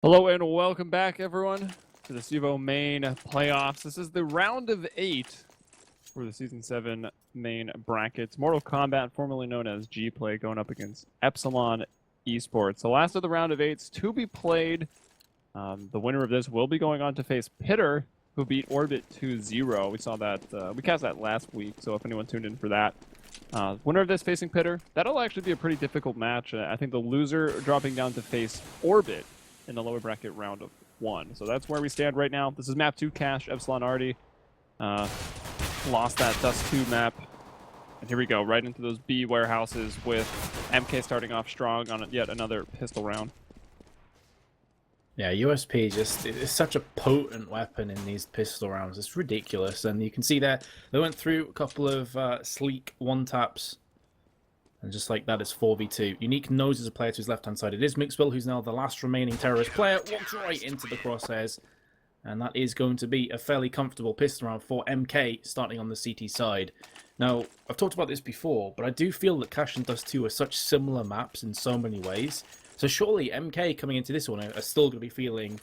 Hello and welcome back, everyone, to the CEVO main playoffs. This is the round of 8 for the Season 7 main brackets. Mortal Kombat, formerly known as G-Play, going up against Epsilon eSports. The last of the round of 8s to be played. The winner of this will be going on to face Pitter, who beat Orbit 2-0. We saw that, we cast that last week, so if anyone tuned in for that. Winner of this facing Pitter, that'll actually be a pretty difficult match. I think the loser dropping down to face Orbit in the lower bracket round of 1. So that's where we stand right now. This is map 2 Cash. Epsilon already lost that Dust 2 map. And here we go, right into those B warehouses with MK starting off strong on yet another pistol round. Yeah, USP just is such a potent weapon in these pistol rounds. It's ridiculous. And you can see there, they went through a couple of sleek one-taps. And just like that, it's 4v2. Unique knows as a player to his left-hand side. It is Mixwell, who's now the last remaining terrorist player. Walks right into the crosshairs. And that is going to be a fairly comfortable pistol round for MK starting on the CT side. Now, I've talked about this before, but I do feel that Cash and Dust 2 are such similar maps in so many ways. So surely MK coming into this one are still going to be feeling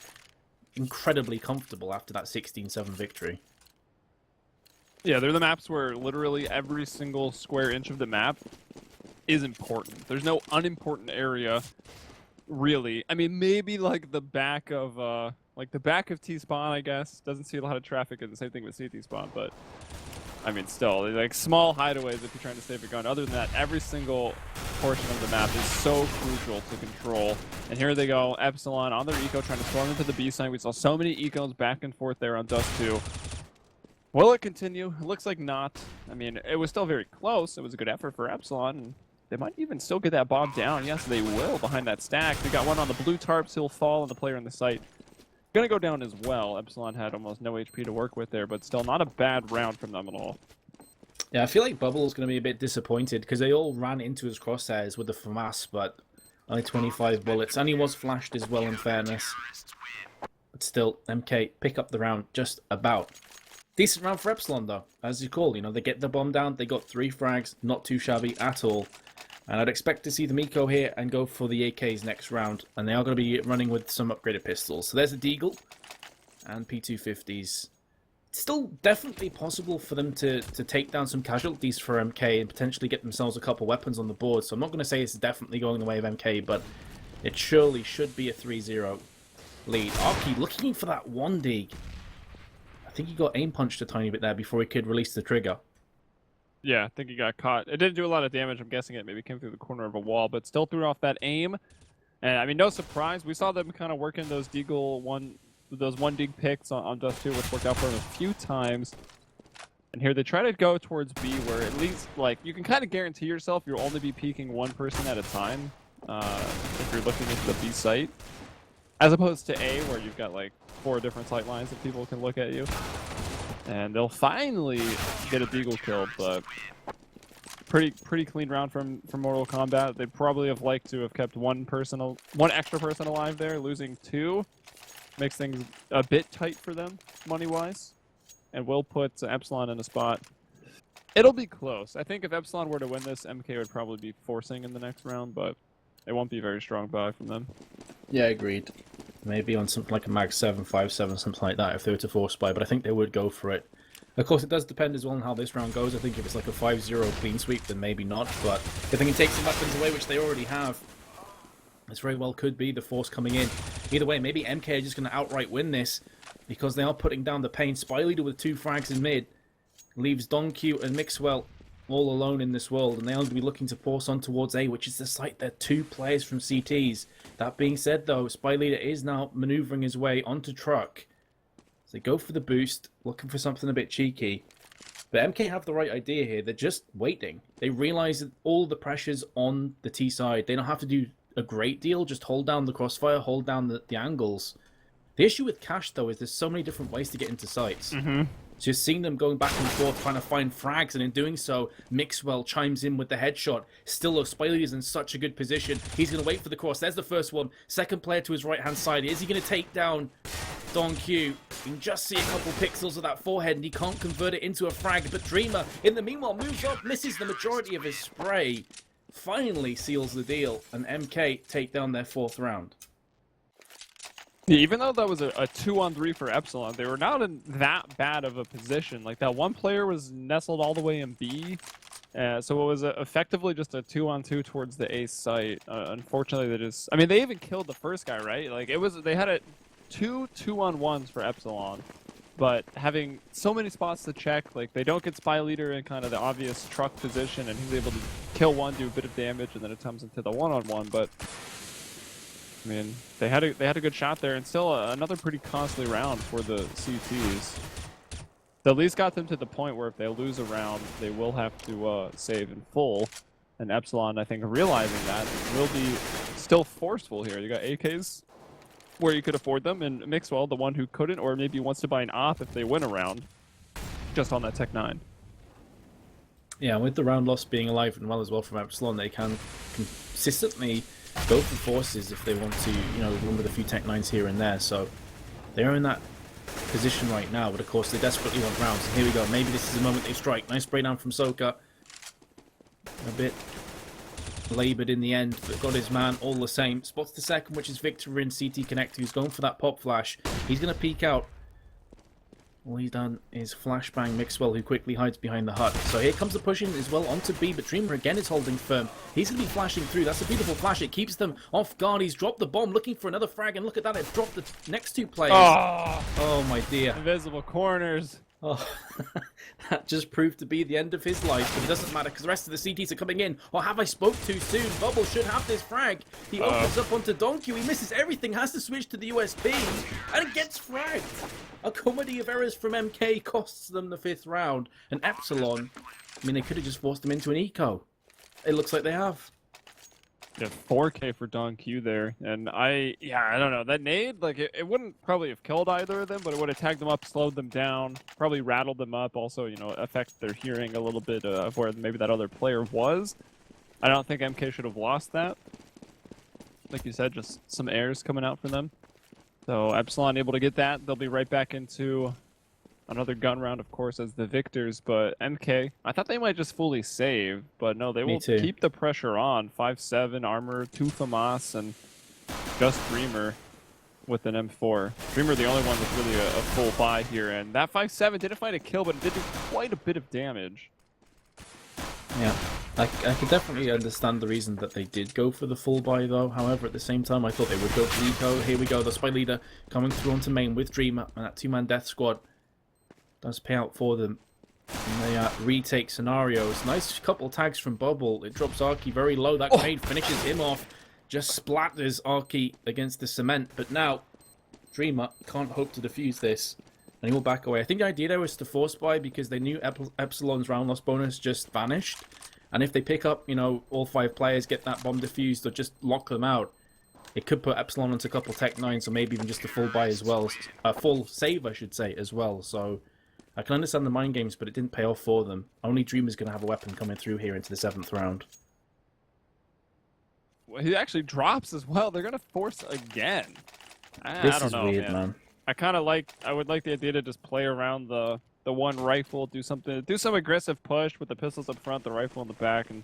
incredibly comfortable after that 16-7 victory. Yeah, they're the maps where literally every single square inch of the map is important. There's no unimportant area, really. I mean, maybe like the back of T-Spawn, I guess. Doesn't see a lot of traffic, and the same thing with CT Spawn, but I mean, still, like small hideaways if you're trying to save a gun. Other than that, every single portion of the map is so crucial to control. And here they go, Epsilon on their eco, trying to storm into the B side. We saw so many ecos back and forth there on Dust 2. Will it continue? It looks like not. I mean, it was still very close. It was a good effort for Epsilon. And they might even still get that bomb down. Yes, they will behind that stack. They got one on the blue tarps. He'll fall, and the player in the site gonna go down as well. Epsilon had almost no HP to work with there, but still not a bad round from them at all. Yeah, I feel like Bubble's going to be a bit disappointed because they all ran into his crosshairs with the FAMAS, but only 25 bullets. And he was flashed as well, in fairness. But still, MK pick up the round just about. Decent round for Epsilon, though, as you call. You know, they get the bomb down. They got 3 frags, not too shabby at all. And I'd expect to see them eco here and go for the AKs next round. And they are going to be running with some upgraded pistols. So there's a Deagle and P250s. It's still definitely possible for them to take down some casualties for MK and potentially get themselves a couple weapons on the board. So I'm not going to say it's definitely going the way of MK, but it surely should be a 3-0 lead. Arky looking for that one dig. I think he got aim punched a tiny bit there before he could release the trigger. Yeah, I think he got caught. It didn't do a lot of damage. I'm guessing it maybe came through the corner of a wall, but still threw off that aim. And I mean, no surprise. We saw them kind of working those those one dig picks on Dust 2, which worked out for them a few times. And here they try to go towards B, where at least, like, you can kind of guarantee yourself you'll only be peeking one person at a time if you're looking into the B site. As opposed to A, where you've got, like, 4 different sight lines that people can look at you. And they'll finally get a Deagle kill, but pretty clean round from Mortal Kombat. They probably have liked to have kept one extra person alive there. Losing 2 makes things a bit tight for them money-wise, and will put Epsilon in a spot. It'll be close. I think if Epsilon were to win this, MK would probably be forcing in the next round, but it won't be a very strong buy from them. Yeah, agreed. Maybe on something like a Mag 7, 5-7, something like that if they were to force buy, but I think they would go for it. Of course, it does depend as well on how this round goes. I think if it's like a 5-0 clean sweep, then maybe not, but if they can take some weapons away, which they already have, this very well could be the force coming in. Either way, maybe MK are just going to outright win this because they are putting down the pain. Spy Leader with 2 frags in mid leaves Donq and Mixwell all alone in this world, and they are going to be looking to force on towards A, which is the site. They're 2 players from CTs. That being said, though, Spy Leader is now maneuvering his way onto truck. So they go for the boost, looking for something a bit cheeky. But MK have the right idea here. They're just waiting. They realize that all the pressure's on the T side. They don't have to do a great deal. Just hold down the crossfire, hold down the angles. The issue with Cash, though, is there's so many different ways to get into sites. So you're seeing them going back and forth trying to find frags, and in doing so, Mixwell chimes in with the headshot. Still, though, Spy Leader's in such a good position. He's going to wait for the cross. There's the first one. Second player to his right-hand side. Is he going to take down Donq? You can just see a couple pixels of that forehead, and he can't convert it into a frag. But Dreamer, in the meanwhile, moves up, misses the majority of his spray. Finally seals the deal, and MK take down their 4th round. Yeah, even though that was a 2-on-3 for Epsilon, they were not in that bad of a position. Like, that one player was nestled all the way in B, so it was effectively just a 2-on-2 towards the A site. Unfortunately, they just... I mean, they even killed the first guy, right? Like, it was... They had a two 2-on-1s for Epsilon, but having so many spots to check, like, they don't get Spy Leader in kind of the obvious truck position, and he's able to kill one, do a bit of damage, and then it comes into the 1-on-1, but... I mean, they had a good shot there, and still another pretty costly round for the CTs. They at least got them to the point where if they lose a round, they will have to save in full. And Epsilon, I think, realizing that, will be still forceful here. You got AKs where you could afford them, and Mixwell, the one who couldn't, or maybe wants to buy an op if they win a round, just on that Tech 9. Yeah, with the round loss being alive and well as well from Epsilon, they can consistently go for forces if they want to, you know, run with a few Tech 9s here and there. So they're in that position right now, but of course they desperately want rounds. And here we go. Maybe this is the moment they strike. Nice spray down from Soka. A bit laboured in the end, but got his man all the same. Spots the second, which is Victor in CT Connect, who's going for that pop flash. He's going to peek out. All he's done is flashbang Mixwell, who quickly hides behind the hut. So here comes the pushing as well onto B, but Dreamer again is holding firm. He's going to be flashing through. That's a beautiful flash. It keeps them off guard. He's dropped the bomb, looking for another frag, and look at that. It dropped the next two players. Oh my dear. Invisible corners. Oh, that just proved to be the end of his life, but it doesn't matter because the rest of the CTs are coming in. Or have I spoke too soon? Bubble should have this frag. He opens up onto Donkey. He misses everything, has to switch to the USB, and it gets fragged. A comedy of errors from MK costs them the 5th round. And Epsilon, I mean, they could have just forced them into an eco. It looks like they have. Yeah, 4K for Don Q there, and I don't know, that nade, like, it wouldn't probably have killed either of them, but it would have tagged them up, slowed them down, probably rattled them up, also, you know, affect their hearing a little bit of where maybe that other player was. I don't think MK should have lost that. Like you said, just some airs coming out for them. So Epsilon able to get that, they'll be right back into another gun round, of course, as the victors, but MK, I thought they might just fully save, but no, they will keep the pressure on. 5-7, armor, 2 FAMAS, and just Dreamer with an M4. Dreamer the only one with really a full buy here, and that 5-7 didn't find a kill, but it did do quite a bit of damage. Yeah, I could definitely understand the reason that they did go for the full buy, though. However, at the same time, I thought they would go for the eco. Here we go, the Spy Leader coming through onto main with Dreamer, and that 2-man death squad does pay out for them. And they retake scenarios. Nice couple tags from Bubble. It drops Arky very low. That grenade finishes him off. Just splatters Arky against the cement. But now, Dreamer can't hope to defuse this. And he will back away. I think the idea there was to force buy because they knew Epsilon's round loss bonus just vanished. And if they pick up, you know, all 5 players, get that bomb defused or just lock them out, it could put Epsilon into a couple Tech 9s or maybe even just a full buy as well. A full save, I should say, as well. So I can understand the mind games, but it didn't pay off for them. Only Dreamer's going to have a weapon coming through here into the 7th round. Well, he actually drops as well. They're going to force again. This I don't is know, weird, man. I would like the idea to just play around the one rifle, do some aggressive push with the pistols up front, the rifle in the back, and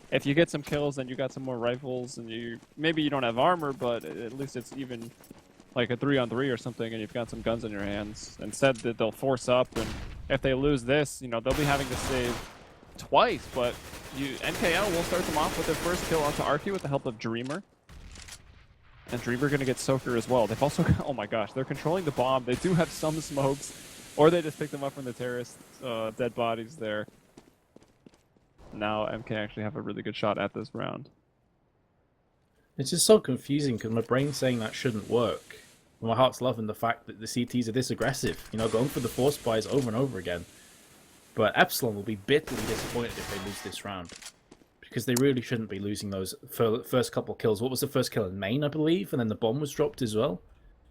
if you get some kills, then you got some more rifles, and maybe you don't have armor, but at least it's even like a 3-on-3 or something, and you've got some guns in your hands. Instead, that they'll force up, and if they lose this, you know, they'll be having to save twice. But NKL will start them off with their first kill onto Arky with the help of Dreamer. And Dreamer gonna get Soaker as well. They've also got, oh my gosh, they're controlling the bomb. They do have some smokes, or they just pick them up from the terrorist dead bodies there. Now MK actually have a really good shot at this round. It's just so confusing because my brain's saying that shouldn't work. My heart's loving the fact that the CTs are this aggressive, you know, going for the force buys over and over again. But Epsilon will be bitterly disappointed if they lose this round. Because they really shouldn't be losing those first couple kills. What was the first kill in main, I believe? And then the bomb was dropped as well?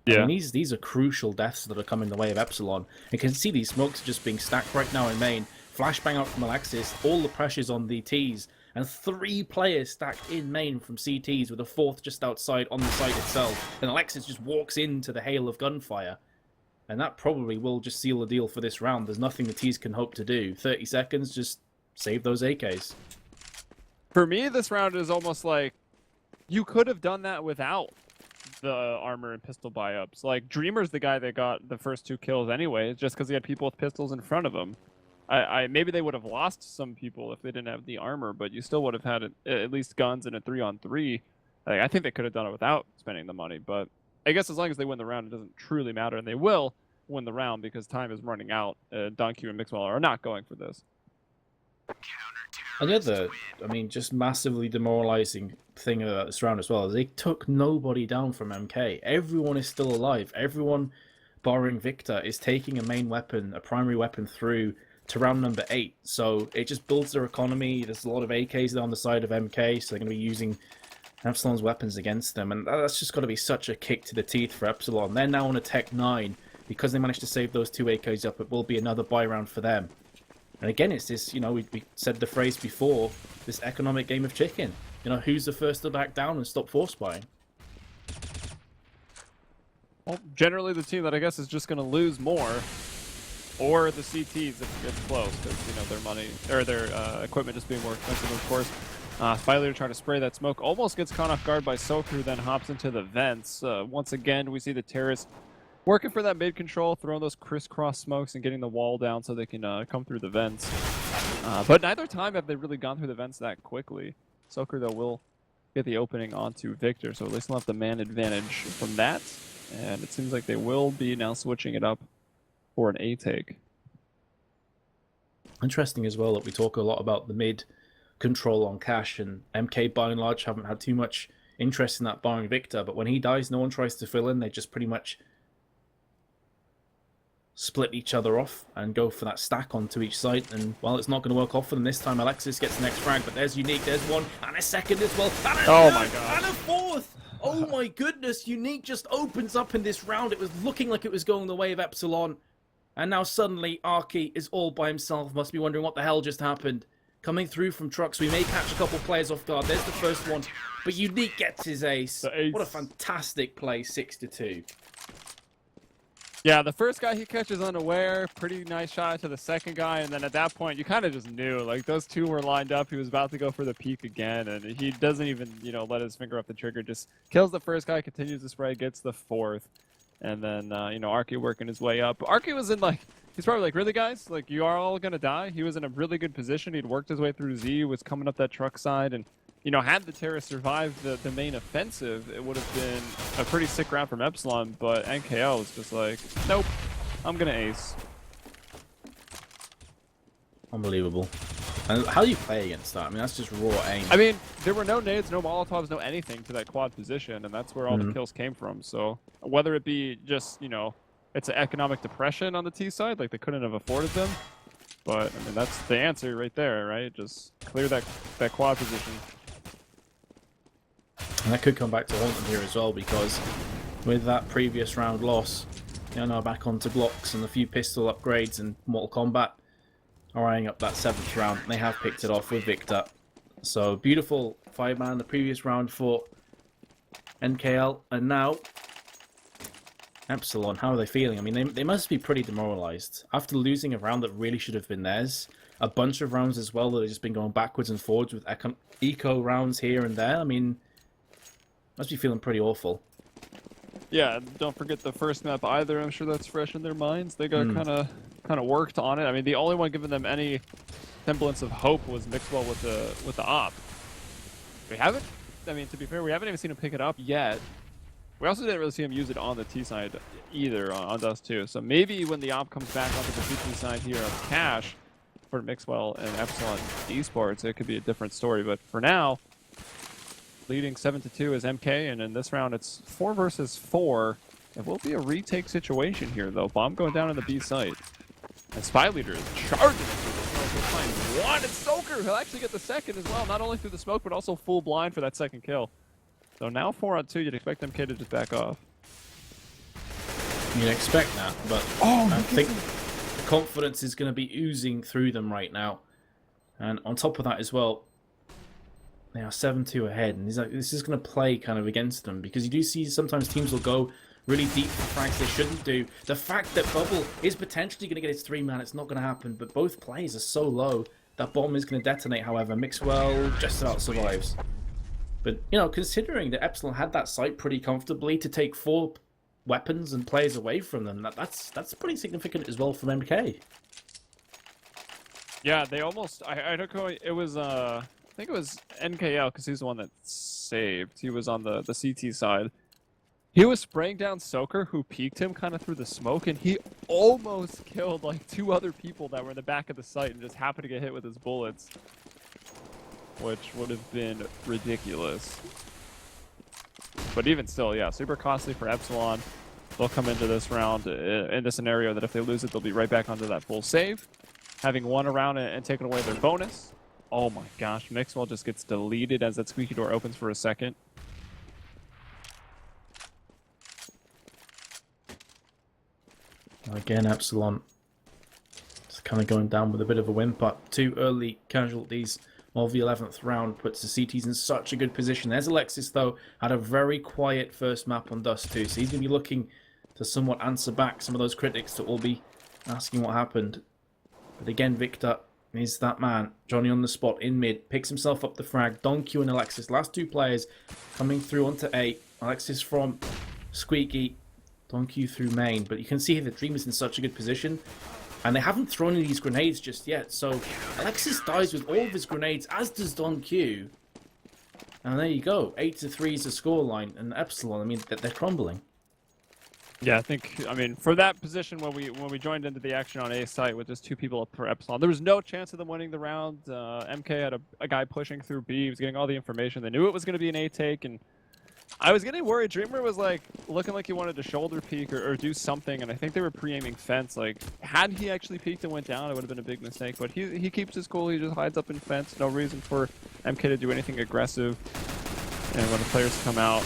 Yeah. I mean, these are crucial deaths that are coming the way of Epsilon. You can see these smokes just being stacked right now in main. Flashbang out from Alexis, all the pressures on the Ts. And 3 players stacked in main from CTs with a 4th just outside on the site itself. And Alexis just walks into the hail of gunfire. And that probably will just seal the deal for this round. There's nothing the Ts can hope to do. 30 seconds, just save those AKs. For me, this round is almost like you could have done that without the armor and pistol buy-ups. Like, Dreamer's the guy that got the first 2 kills anyway, just because he had people with pistols in front of him. Maybe they would have lost some people if they didn't have the armor, but you still would have had at least guns and a 3-on-3. Like, I think they could have done it without spending the money, but I guess as long as they win the round, it doesn't truly matter, and they will win the round because time is running out. Donkey and Mixwell are not going for this. And the other, I mean, just massively demoralizing thing about this round as well is they took nobody down from MK. Everyone is still alive. Everyone, barring Victor, is taking a main weapon, a primary weapon through to round number 8. So it just builds their economy. There's a lot of AKs on the side of MK, so they're going to be using Epsilon's weapons against them. And that's just got to be such a kick to the teeth for Epsilon. They're now on a Tech 9. Because they managed to save those 2 AKs up, it will be another buy round for them. And again, it's this, you know, we said the phrase before, this economic game of chicken. You know, who's the first to back down and stop force buying? Well, generally the team that I guess is just going to lose more, or the CTs if it gets close, because, you know, their money, or their equipment just being more expensive, of course. Spyleader trying to spray that smoke, almost gets caught off guard by Soku, then hops into the vents. Once again, we see the terrorists working for that mid control, throwing those crisscross smokes and getting the wall down so they can come through the vents. But neither time have they really gone through the vents that quickly. Soker, though, will get the opening onto Victor, so at least they'll have the man advantage from that. And it seems like they will be now switching it up for an A take. Interesting as well that we talk a lot about the mid control on Cash, and MK by and large haven't had too much interest in that barring Victor, but when he dies, no one tries to fill in. They just pretty much split each other off and go for that stack onto each side, and well, it's not going to work off for them this time. Alexis gets the next frag, but there's Unique, there's one, and a second as well, and a oh third, my god, and a fourth! Oh my goodness, Unique just opens up in this round. It was looking like it was going the way of Epsilon, and now suddenly Arky is all by himself, must be wondering what the hell just happened. Coming through from trucks, we may catch a couple players off guard. There's the first one, but Unique gets his ace. What a fantastic play, 6-2. Yeah, the first guy he catches unaware, pretty nice shot to the second guy, and then at that point, you kind of just knew, like, those two were lined up, he was about to go for the peak again, and he doesn't even, you know, let his finger off the trigger, just kills the first guy, continues to spray, gets the fourth, and then, you know, Arky working his way up. Arky was in, like, he's probably like, really, guys? Like, you are all gonna die? He was in a really good position, he'd worked his way through Z, was coming up that truck side, and you know, had the terrorists survived the main offensive, it would have been a pretty sick round from Epsilon, but NKL was just like, nope, I'm gonna ace. Unbelievable. And how do you play against that? I mean, that's just raw aim. I mean, there were no nades, no Molotovs, no anything to that quad position, and that's where all the kills came from. So whether it be just, you know, it's an economic depression on the T side, like they couldn't have afforded them, but I mean, that's the answer right there, right? Just clear that quad position. And that could come back to haunt them here as well, because with that previous round loss, they're now back onto Glocks and a few pistol upgrades, and Mortal Kombat are eyeing up that 7th round. They have picked it off with Victor. So beautiful 5-man the previous round for NKL, and now Epsilon. How are they feeling? I mean, they must be pretty demoralized after losing a round that really should have been theirs. A bunch of rounds as well that have just been going backwards and forwards with eco rounds here and there. I mean, must be feeling pretty awful. Yeah, don't forget the first map either. I'm sure that's fresh in their minds. They got kind of worked on it. I mean, the only one giving them any semblance of hope was Mixwell with the op. We haven't. I mean, to be fair, we haven't even seen him pick it up yet. We also didn't really see him use it on the T side either on Dust 2. So maybe when the op comes back onto the PT side here of Cash for Mixwell and Epsilon eSports, it could be a different story. But for now, leading 7-2 is MK, and in this round it's 4 versus 4. It will be a retake situation here, though. Bomb going down on the B site. And Spy Leader is charging into this. He'll find one, and Soker, he'll actually get the second as well, not only through the smoke, but also full blind for that second kill. So now 4-on-2, you'd expect MK to just back off. You'd expect that, but I think the confidence is going to be oozing through them right now. And on top of that as well, they are 7-2 ahead, and this is going to play kind of against them, because you do see sometimes teams will go really deep for frags they shouldn't do. The fact that Bubble is potentially going to get his 3-man, it's not going to happen, but both plays are so low. That bomb is going to detonate, however. Mixwell just about survives. But, you know, considering that Epsilon had that site pretty comfortably to take 4 weapons and players away from them, that's pretty significant as well from MK. Yeah, they almost. I took away. It was I think it was NKL because he's the one that saved. He was on the CT side. He was spraying down Soaker, who peeked him kind of through the smoke, and he almost killed like 2 other people that were in the back of the site and just happened to get hit with his bullets, which would have been ridiculous. But even still, yeah, super costly for Epsilon. They'll come into this round in the scenario that if they lose it, they'll be right back onto that full save, having won a round and taken away their bonus. Oh my gosh, Mixwell just gets deleted as that squeaky door opens for a second. Again, Epsilon just kind of going down with a bit of a whimper. 2 early casualties of the 11th round puts the CTs in such a good position. There's Alexis, though, had a very quiet first map on Dust 2, so he's going to be looking to somewhat answer back some of those critics that will be asking what happened. But again, Victor is that man. Johnny on the spot in mid, picks himself up the frag. Donkey and Alexis, last 2 players coming through onto A. Alexis from Squeaky, Donkey through main. But you can see that Dream is in such a good position. And they haven't thrown any these grenades just yet. So Alexis dies with all of his grenades, as does Don Q. And there you go. 8-3 is the scoreline. And Epsilon, I mean, they're crumbling. Yeah, I mean, for that position when we joined into the action on A site with just 2 people up for Epsilon, there was no chance of them winning the round. MK had a guy pushing through B. He was getting all the information. They knew it was going to be an A take, and I was getting worried. Dreamer was like looking like he wanted to shoulder peek or do something, and I think they were pre-aiming fence. Like, had he actually peeked and went down, it would have been a big mistake. But he keeps his cool. He just hides up in fence. No reason for MK to do anything aggressive. And when the players come out,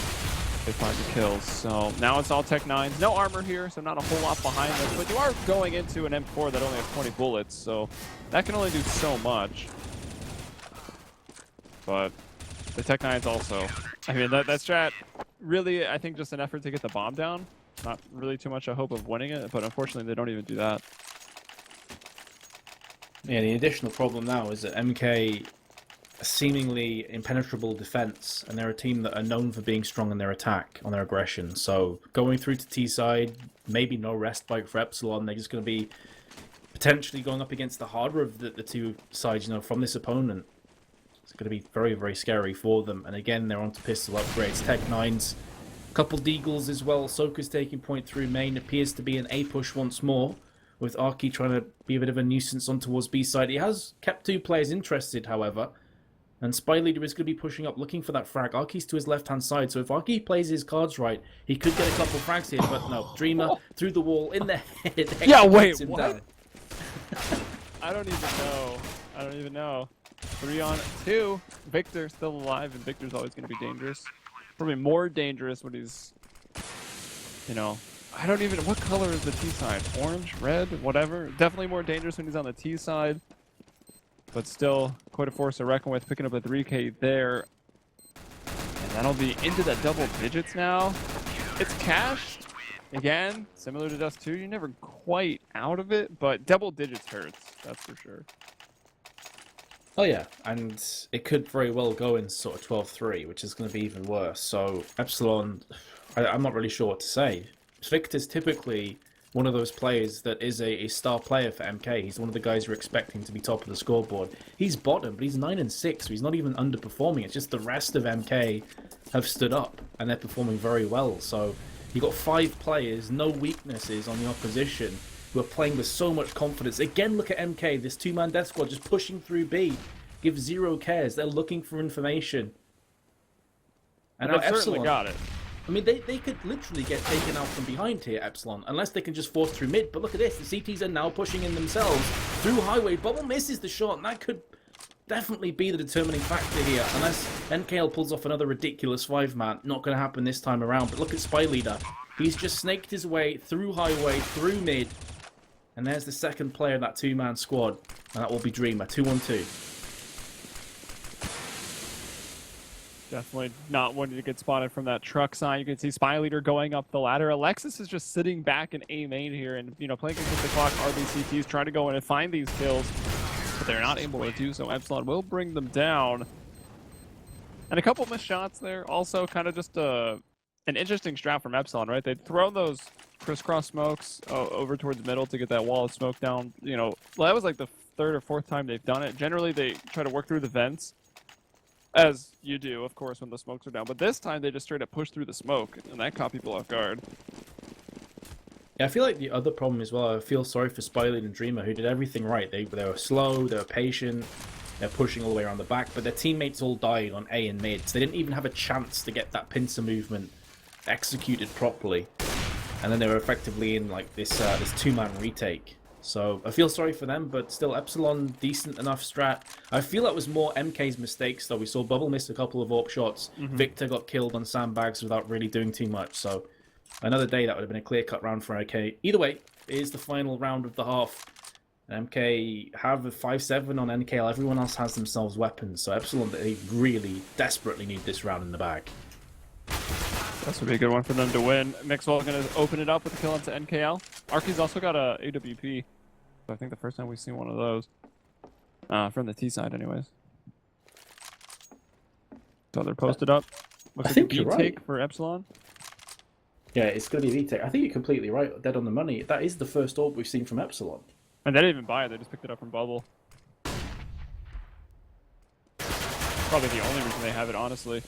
they find the kills. So now it's all Tech 9s. No armor here, so not a whole lot behind them. But you are going into an M4 that only has 20 bullets, so that can only do so much. But the Tech 9s also. I mean, that strat, really, I think just an effort to get the bomb down. Not really too much a hope of winning it, but unfortunately they don't even do that. Yeah, the additional problem now is that MK a seemingly impenetrable defense, and they're a team that are known for being strong in their attack, on their aggression. So going through to T side, maybe no respite for Epsilon. They're just going to be potentially going up against the harder of the 2 sides, you know, from this opponent. It's going to be very, very scary for them. And again, they're on to pistol upgrades. Tech 9s, a couple deagles as well. Soka's taking point through main. Appears to be an A push once more, with Arky trying to be a bit of a nuisance on towards B side. He has kept 2 players interested, however. And Spy Leader is going to be pushing up, looking for that frag. Arky's to his left-hand side, so if Arky plays his cards right, he could get a couple frags here, but no. Dreamer through the wall, in the head. Yeah, wait, what? I don't even know. 3 on 2. Victor still alive, and Victor's always going to be dangerous. Probably more dangerous when he's, you know, I don't even, what color is the T side? Orange, red, whatever. Definitely more dangerous when he's on the T side. But still, quite a force to reckon with, picking up a 3K there. And that'll be into the double digits now. It's cashed. Again, similar to Dust 2, you're never quite out of it, but double digits hurts, that's for sure. Oh yeah, and it could very well go in sort of 12-3, which is going to be even worse. So Epsilon, I'm not really sure what to say. Victor's typically one of those players that is a star player for MK. He's one of the guys you're expecting to be top of the scoreboard. He's bottom, but he's 9-6, so he's not even underperforming. It's just the rest of MK have stood up, and they're performing very well. So you've got 5 players, no weaknesses on the opposition, who are playing with so much confidence. Again, look at MK, this 2-man death squad just pushing through B. Give 0 cares. They're looking for information. And they've certainly got it. I mean, they could literally get taken out from behind here, Epsilon, unless they can just force through mid. But look at this, the CTs are now pushing in themselves through highway. Bubble misses the shot, and that could definitely be the determining factor here. Unless NKL pulls off another ridiculous 5-man. Not going to happen this time around. But look at Spy Leader. He's just snaked his way through highway, through mid. And there's the second player of that 2-man squad. And that will be Dreamer, 2-on-2. Definitely not wanting to get spotted from that truck sign. You can see Spy Leader going up the ladder. Alexis is just sitting back in A main here and, you know, playing against the clock. RBCTs trying to go in and find these kills, but they're not able to do so. Epsilon will bring them down. And a couple missed shots there. Also, kind of just an interesting strat from Epsilon, right? They'd throw those crisscross smokes over towards middle to get that wall of smoke down. You know, well, that was like the third or fourth time they've done it. Generally, they try to work through the vents, as you do, of course, when the smokes are down. But this time, they just straight up pushed through the smoke, and that caught people off guard. Yeah, I feel like the other problem as well, I feel sorry for Spylead and Dreamer, who did everything right. They were slow, they were patient, they're pushing all the way around the back, but their teammates all died on A and mid, so they didn't even have a chance to get that pincer movement executed properly. And then they were effectively in like this two-man retake. So I feel sorry for them, but still Epsilon, decent enough strat. I feel that was more MK's mistakes, though. We saw Bubble miss a couple of AWP shots. Victor got killed on sandbags without really doing too much, so another day that would have been a clear-cut round for MK. Either way, it is the final round of the half. MK have a 5-7 on NKL. Everyone else has themselves weapons, so Epsilon, they really desperately need this round in the bag. This would be a good one for them to win. Mixwell going to open it up with a kill into NKL. Arky's also got a AWP. So I think the first time we've seen one of those. From the T side, anyways. So they're posted up. Looks like a B take for Epsilon. Yeah, it's going to be a V-take. I think you're completely right, dead on the money. That is the first AWP we've seen from Epsilon. And they didn't even buy it, they just picked it up from Bubble. Probably the only reason they have it, honestly.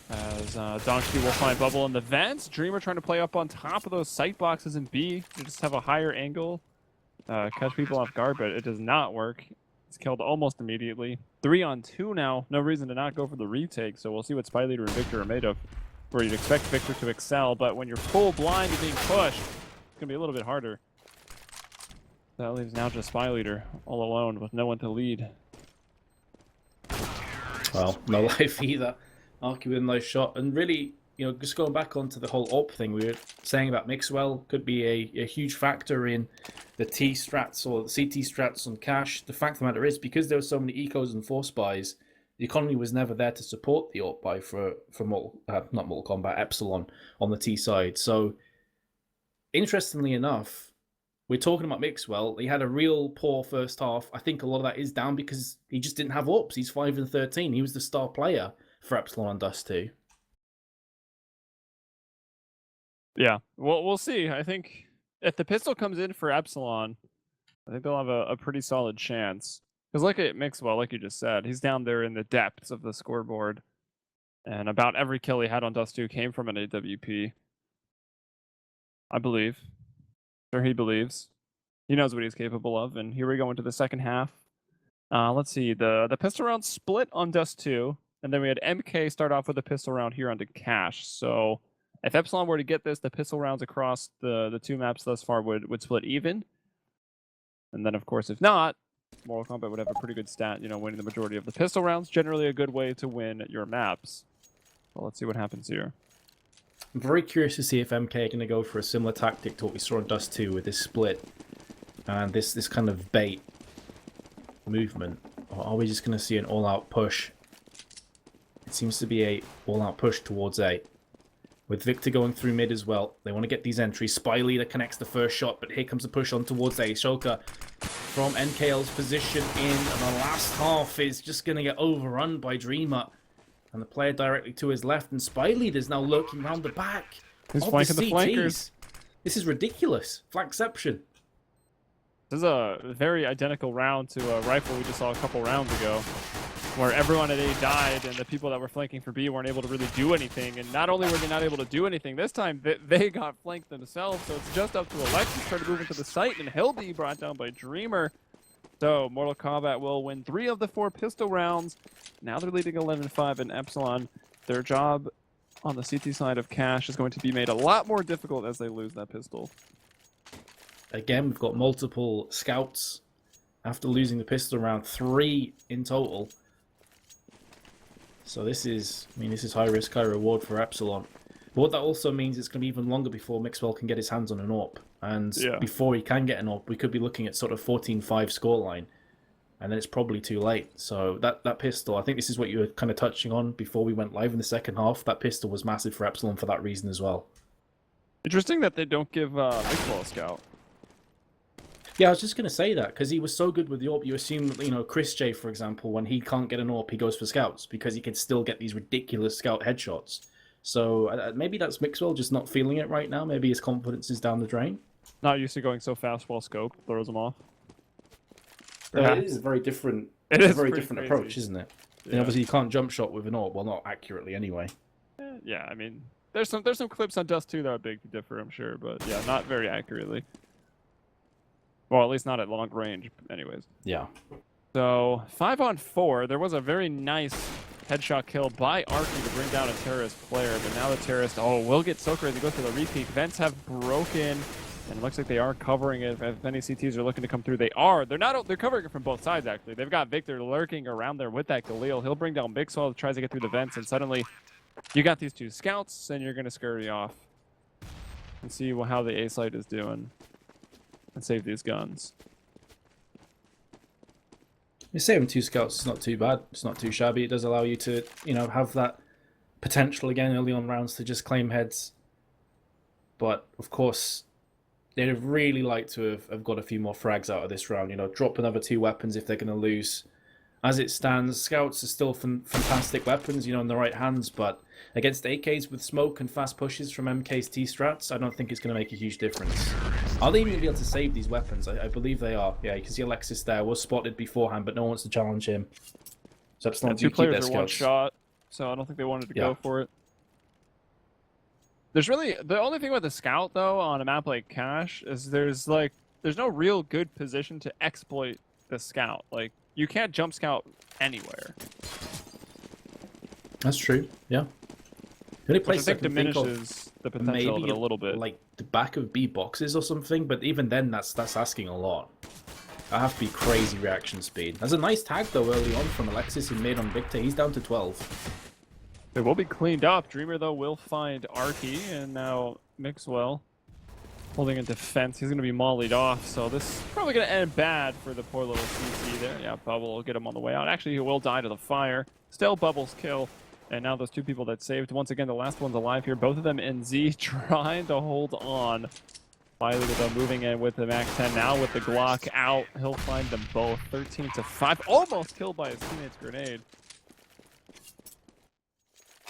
As Donkey will find Bubble in the vents. Dreamer trying to play up on top of those sight boxes in B. You just have a higher angle. Catch people off guard, but it does not work. It's killed almost immediately. 3-on-2 now. No reason to not go for the retake, so we'll see what Spy Leader and Victor are made of. Where you'd expect Victor to excel, but when you're full blind and being pushed, it's going to be a little bit harder. That leaves now just Spy Leader all alone with no one to lead. Well, no life either. Arky with a nice shot, and really, you know, just going back onto the whole AWP thing we were saying about Mixwell could be a huge factor in the T strats or the CT strats on Cash. The fact of the matter is, because there were so many ecos and force buys, the economy was never there to support the AWP buy for not Mortal Kombat, Epsilon on the T side. So, interestingly enough, we're talking about Mixwell. He had a real poor first half. I think a lot of that is down because he just didn't have AWPs. He's 5-13. He was the star player for Epsilon on Dust 2. Yeah, well, we'll see. I think if the pistol comes in for Epsilon, I think they'll have a pretty solid chance. Because look at Mixwell, like you just said, he's down there in the depths of the scoreboard. And about every kill he had on Dust 2 came from an AWP. I believe. Sure, he believes. He knows what he's capable of. And here we go into the second half. Let's see. The pistol round split on Dust 2. And then we had MK start off with a pistol round here onto Cash. So if Epsilon were to get this, the pistol rounds across the two maps thus far would split even. And then, of course, if not, Mortal Kombat would have a pretty good stat, you know, winning the majority of the pistol rounds. Generally a good way to win your maps. Well, let's see what happens here. I'm very curious to see if MK are going to go for a similar tactic to what we saw on Dust 2 with this split and this kind of bait movement. Or are we just going to see an all-out push? It seems to be a all-out push towards A. With Victor going through mid as well. They want to get these entries. Spy Leader connects the first shot, but here comes the push on towards A. Shoka from NKL's position in the last half is just going to get overrun by Dreamer. And the player directly to his left, and Spy Leader's now lurking around the back. He's flanking the flankers. This is ridiculous. Flagception. This is a very identical round to a rifle we just saw a couple rounds ago, where everyone at A died and the people that were flanking for B weren't able to really do anything. And not only were they not able to do anything, this time they got flanked themselves. So it's just up to Alexis started moving to the site, and he'll be brought down by Dreamer. So Mortal Kombat will win 3 of the 4 pistol rounds. Now they're leading 11-5 in Epsilon. Their job on the CT side of Cash is going to be made a lot more difficult as they lose that pistol. Again, we've got multiple scouts after losing the pistol round, 3 in total. So this is high risk, high reward for Epsilon. But what that also means it's going to be even longer before Mixwell can get his hands on an AWP. And before he can get an AWP, we could be looking at sort of 14-5 scoreline. And then it's probably too late. So that pistol, I think this is what you were kind of touching on before we went live in the second half. That pistol was massive for Epsilon for that reason as well. Interesting that they don't give Mixwell a scout. Yeah, I was just going to say that because he was so good with the AWP. You assume, you know, Chris J, for example, when he can't get an AWP, he goes for scouts because he can still get these ridiculous scout headshots. So maybe that's Mixwell just not feeling it right now. Maybe his confidence is down the drain. Not used to going so fast while scope throws him off. It is a very different. It It's a is very pretty different crazy. approach, isn't it? Yeah. And obviously, you can't jump shot with an AWP. Well, not accurately anyway. Yeah, I mean, there's some clips on Dust 2 that are big to differ, I'm sure, but yeah, not very accurately. Well, at least not at long range, anyways. Yeah. So 5-on-4, there was a very nice headshot kill by Arky to bring down a terrorist player, but now the terrorist, will get Soaker as he goes for the repeat. Vents have broken, and it looks like they are covering it. If any CTs are looking to come through, they are. They're covering it from both sides, actually. They've got Victor lurking around there with that Galil. He'll bring down Bixwell, tries to get through the vents, and suddenly you got these two scouts, and you're going to scurry off and see how the A-site is doing and save these guns. Saving 2 scouts is not too bad. It's not too shabby. It does allow you to, you know, have that potential again early on rounds to just claim heads. But, of course, they'd have really liked to have got a few more frags out of this round. You know, drop another 2 weapons if they're going to lose. As it stands, scouts are still fantastic weapons, you know, in the right hands, but against AKs with smoke and fast pushes from MK's T-strats, I don't think it's going to make a huge difference. Are they even be able to save these weapons? I believe they are. Yeah, you can see Alexis there, was spotted beforehand, but no one wants to challenge him. So Epsilon do Two keep their players are one scouts. shot, so I don't think they wanted to go for it. There's really, the only thing with the scout, though, on a map like Cache, is there's no real good position to exploit the scout. Like, you can't jump scout anywhere. That's true, yeah. The only place Which I think can think diminishes the potential of it a little bit. Like the back of B boxes or something, but even then that's asking a lot. I have to be crazy reaction speed. There's a nice tag though early on from Alexis in mid on Victor. He's down to 12. It will be cleaned up. Dreamer, though, will find Arky, and now Mixwell holding in defense. He's going to be mollied off, so this is probably going to end bad for the poor little CC there. Yeah, Bubble will get him on the way out. Actually, he will die to the fire. Still Bubble's kill. And now those 2 people that saved. Once again, the last one's alive here. Both of them in Z trying to hold on. Finally, with them moving in with the Mac 10. Now with the Glock out, he'll find them both. 13-5. Almost killed by his teammate's grenade.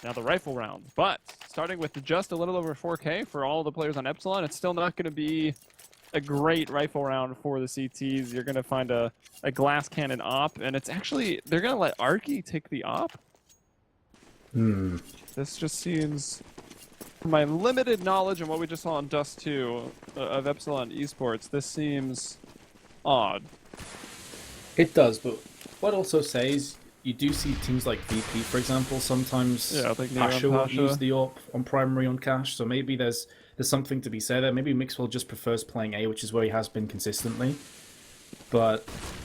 Now the rifle round, but starting with just a little over 4K for all the players on Epsilon, it's still not going to be a great rifle round for the CTs. You're going to find a glass cannon op, and it's actually, they're going to let Arky take the op? This just seems, from my limited knowledge and what we just saw on Dust 2 of Epsilon eSports, this seems odd. It does, but what I'd also say is you do see teams like VP, for example, sometimes Pasha will use the AWP on primary on Cache, so maybe there's something to be said there. Maybe Mixwell just prefers playing A, which is where he has been consistently. But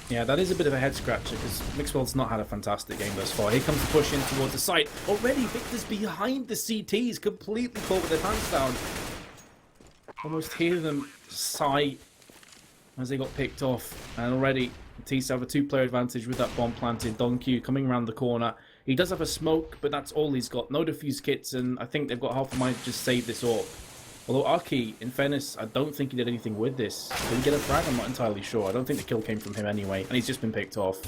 yeah, that is a bit of a head scratcher because Mixwell's not had a fantastic game thus far. Here comes the push in towards the site. Already Victor's behind the CTs, completely caught with their pants down. Almost hear them sigh as they got picked off, and already Tees have a 2-player advantage with that bomb planted. Donkey coming around the corner. He does have a smoke, but that's all he's got. No defuse kits, and I think they've got half a mind to just save this AWP. Although Arky, in fairness, I don't think he did anything with this. Did he get a frag? I'm not entirely sure. I don't think the kill came from him anyway, and he's just been picked off.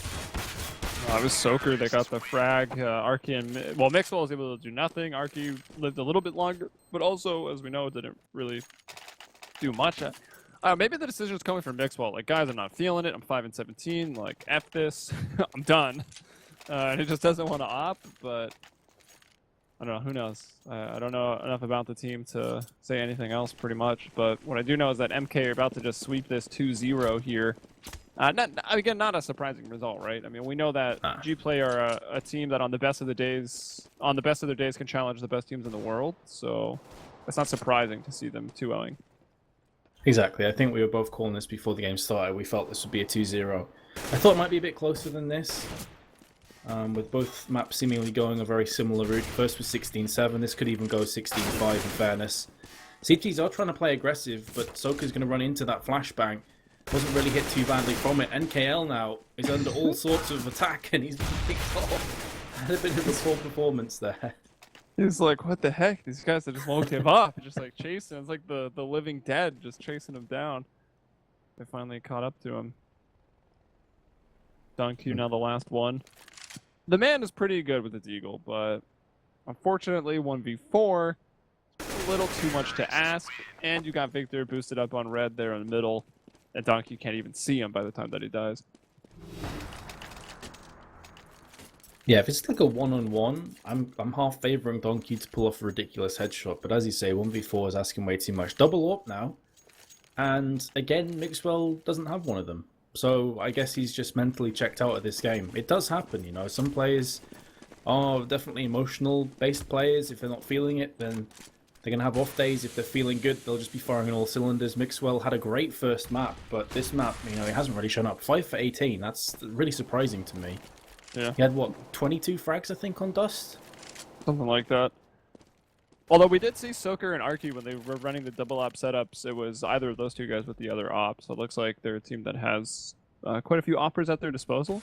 It was Soaker that got the frag. Arky and Mixwell was able to do nothing. Arky lived a little bit longer, but also, as we know, didn't really do much. Maybe the decision is coming from Mixwell. Like, guys, I'm not feeling it. I'm 5-17. Like, F this. I'm done. And he just doesn't want to op, but I don't know. Who knows? I don't know enough about the team to say anything else, pretty much. But what I do know is that MK are about to just sweep this 2-0 here. Again, not a surprising result, right? I mean, we know that G-Play are a team that on the best of their days can challenge the best teams in the world. So it's not surprising to see them 2-0ing. Exactly. I think we were both calling this before the game started. We felt this would be a 2-0. I thought it might be a bit closer than this, with both maps seemingly going a very similar route. First was 16-7. This could even go 16-5 in fairness. CTs are trying to play aggressive, but Soka's going to run into that flashbang. Wasn't really hit too badly from it. NKL now is under all sorts of attack, and he's been picked off. Had a bit of a poor performance there. He's like, what the heck? These guys that just won't give up. Just like chasing. It's like the living dead just chasing him down. They finally caught up to him. Donkey now the last one. The man is pretty good with the Deagle, but unfortunately 1v4, a little too much to ask. And you got Victor boosted up on red there in the middle. And Donkey can't even see him by the time that he dies. Yeah, if it's like a one-on-one, I'm half favoring Donkey to pull off a ridiculous headshot. But as you say, 1v4 is asking way too much. Double up now. And again, Mixwell doesn't have one of them. So I guess he's just mentally checked out of this game. It does happen, you know. Some players are definitely emotional-based players. If they're not feeling it, then they're going to have off days. If they're feeling good, they'll just be firing on all cylinders. Mixwell had a great first map, but this map, you know, he hasn't really shown up. 5 for 18, that's really surprising to me. Yeah. He had, what, 22 frags, I think, on Dust? Something like that. Although we did see Soaker and Arky when they were running the double op setups, it was either of those two guys with the other op. So it looks like they're a team that has quite a few operas at their disposal.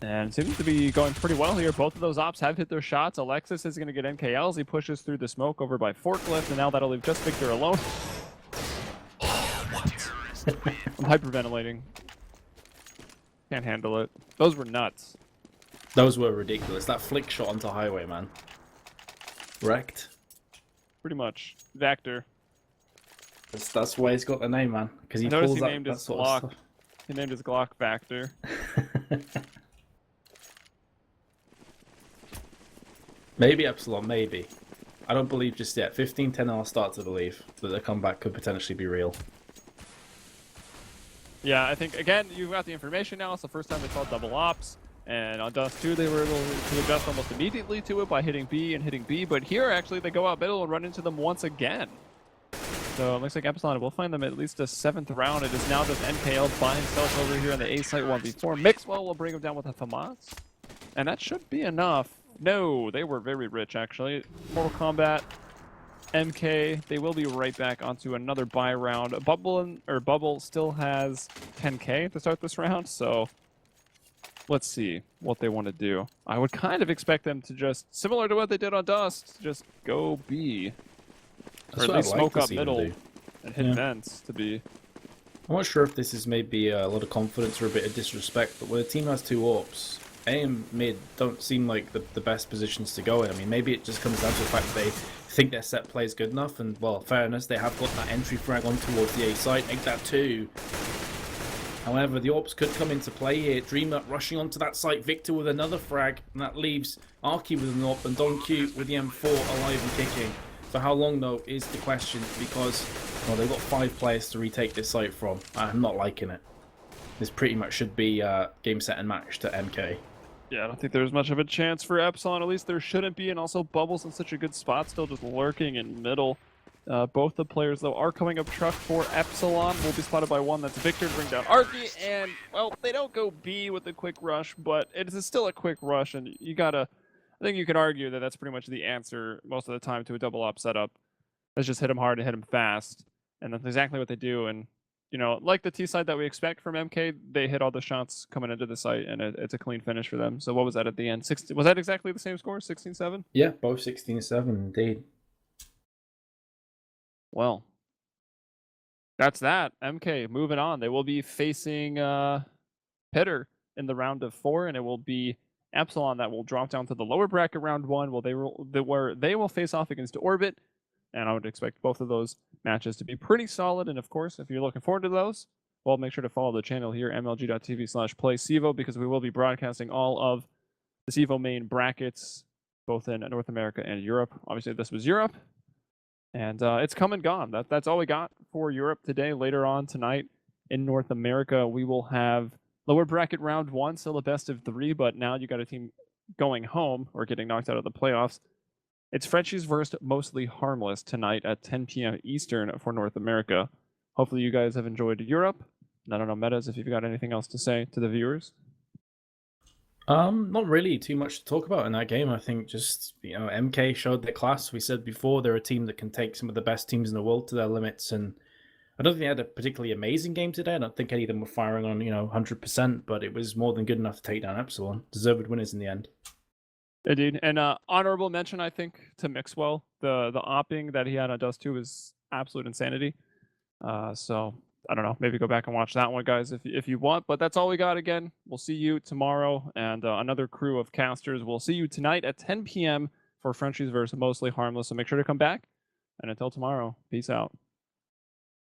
And it seems to be going pretty well here. Both of those ops have hit their shots. Alexis is going to get NKLs. He pushes through the smoke over by Forklift, and now that'll leave just Victor alone. What? I'm hyperventilating. Can't handle it. Those were nuts. Those were ridiculous. That flick shot onto Highway, man. Wrecked. Pretty much. Vector. That's why he's got the name, man. Because he I noticed pulls he that, named that his sort of Glock. stuff. He named his Glock Vector. Maybe Epsilon, maybe. I don't believe just yet. 15-10 I'll start to believe that the comeback could potentially be real. Yeah, I think, again, you've got the information now. It's the first time they called double ops. And on Dust 2, they were able to adjust almost immediately to it by hitting B and hitting B. But here, actually, they go out middle and run into them once again. So it looks like Epsilon will find them at least a 7th round. It is now just NKL by himself over here on the A site 1v4. Mixwell will bring him down with a FAMAS. And that should be enough. No, they were very rich, actually. Mortal Kombat, MK, they will be right back onto another buy round. Bubble still has 10k to start this round, so let's see what they want to do. I would kind of expect them to just, similar to what they did on Dust, just go B. Or at least smoke up middle and hit vents to be. I'm not sure if this is maybe a lot of confidence or a bit of disrespect, but when a team has 2 AWPs, A and mid don't seem like the best positions to go in. I mean, maybe it just comes down to the fact that they think their set play is good enough, and, well, fairness, they have got that entry frag on towards the A site, make that 2. However, the AWPs could come into play here. Dreamer rushing onto that site, Victor with another frag, and that leaves Arky with an AWP and Don Q with the M4 alive and kicking. For how long, though, is the question, because, well, they've got 5 players to retake this site from. I'm not liking it. This pretty much should be game, set, and match to MK. Yeah, I don't think there's much of a chance for Epsilon. At least there shouldn't be, and also Bubble's in such a good spot, still just lurking in middle. Both the players, though, are coming up truck for Epsilon. Will be spotted by one. That's Victor to bring down Arky, and, well, they don't go B with the quick rush, but it is still a quick rush, and you gotta... I think you can argue that that's pretty much the answer most of the time to a double op setup. Let's just hit him hard and hit him fast. And that's exactly what they do. And, you know, like the T side that we expect from MK, they hit all the shots coming into the site, and it's a clean finish for them. So what was that at the end? Was that exactly the same score? 16-7? Yeah, both 16-7, indeed. Well, that's that. MK moving on. They will be facing Pitter in the round of 4, and it will be Epsilon that will drop down to the lower bracket round 1, where they will face off against Orbit, and I would expect both of those matches to be pretty solid. And of course, if you're looking forward to those, well, make sure to follow the channel here, mlg.tv/playcevo, because we will be broadcasting all of the CEVO main brackets, both in North America and Europe. Obviously, this was Europe, and it's come and gone. That's all we got for Europe today. Later on tonight in North America, we will have lower bracket round 1, still a best of 3, but now you got a team going home or getting knocked out of the playoffs. It's Frenchies versus Mostly Harmless tonight at 10 p.m. Eastern for North America. Hopefully you guys have enjoyed Europe. And I don't know, Metas, if you've got anything else to say to the viewers. Not really too much to talk about in that game. I think just, you know, MK showed their class. We said before, they're a team that can take some of the best teams in the world to their limits, and I don't think they had a particularly amazing game today. I don't think any of them were firing on, 100%, but it was more than good enough to take down Epsilon. Deserved winners in the end. Indeed. And honorable mention, I think, to Mixwell. The opping that he had on Dust 2 was absolute insanity. So I don't know, maybe go back and watch that one, guys, if you want. But that's all we got. Again, we'll see you tomorrow, and another crew of casters. We'll see you tonight at 10 p.m. for Frenchies versus Mostly Harmless. So make sure to come back. And until tomorrow, peace out.